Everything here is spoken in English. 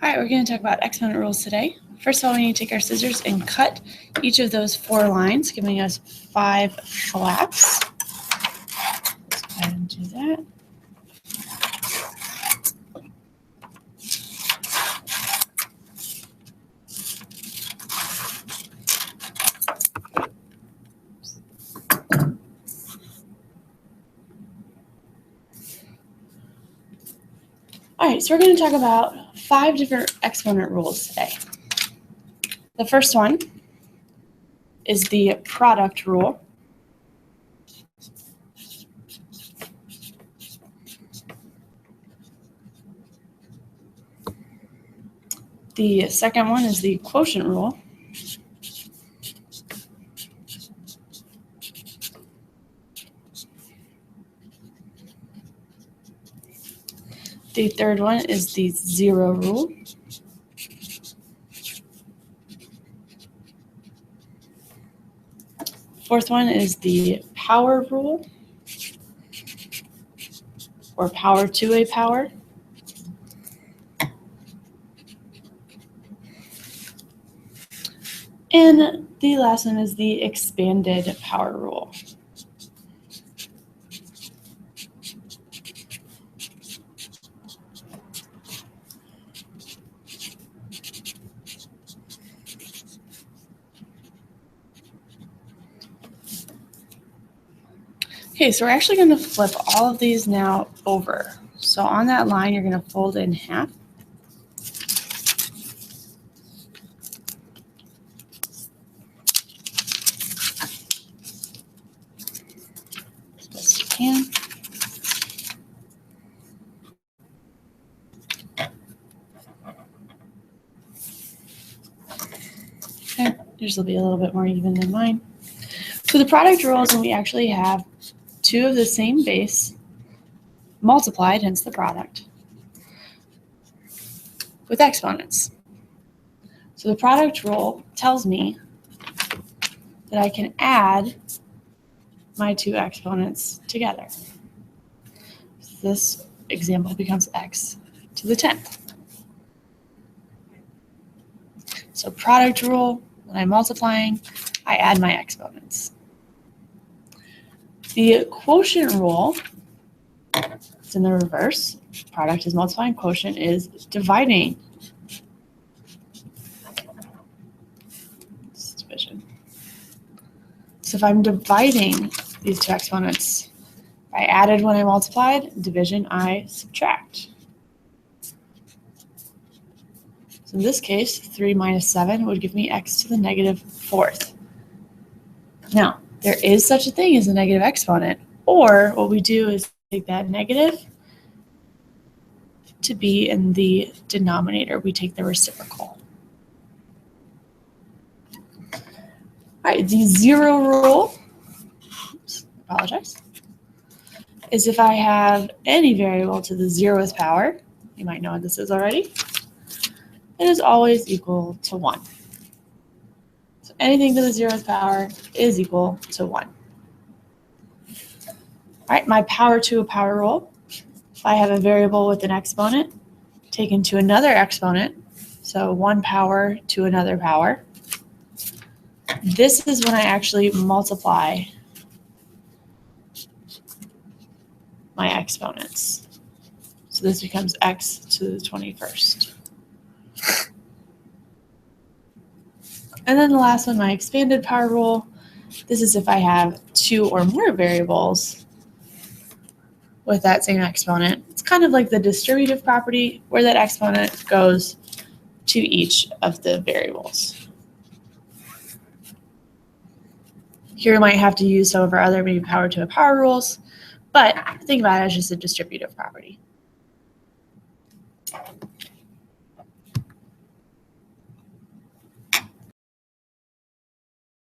All right, we're going to talk about exponent rules today. First of all, we need to take our scissors and cut each of those 4 lines, giving us 5 flaps. Let's go ahead and do that. All right, so we're going to talk about 5 different exponent rules today. The first one is the product rule. The second one is the quotient rule. The third one is the zero rule. Fourth one is the power rule, or power to a power. And the last one is the expanded power rule. Okay, so we're actually going to flip all of these now over. So on that line, you're going to fold in half. As best you can. Okay, yours will be a little bit more even than mine. So the product rule is when we actually have 2 of the same base multiplied, hence the product, with exponents. So the product rule tells me that I can add my 2 exponents together. So this example becomes x to the 10th. So product rule, when I'm multiplying, I add my exponents. The quotient rule is in the reverse. Product is multiplying, quotient is dividing. It's division. So if I'm dividing these 2 exponents, I added when I multiplied, division I subtract. So in this case, 3 minus 7 would give me x to the negative 4th. Now, there is such a thing as a negative exponent, or what we do is take that negative to be in the denominator. We take the reciprocal. All right, the zero rule, apologize, is if I have any variable to the 0th power, you might know what this is already, it is always equal to 1. So anything to the 0th power is equal to 1. All right, my power to a power rule. If I have a variable with an exponent taken to another exponent, so 1 power to another power, this is when I actually multiply my exponents. So this becomes x to the 21st. And then the last one, my expanded power rule. This is if I have 2 or more variables with that same exponent. It's kind of like the distributive property where that exponent goes to each of the variables. Here we might have to use some of our other maybe power to a power rules, but think about it as just a distributive property.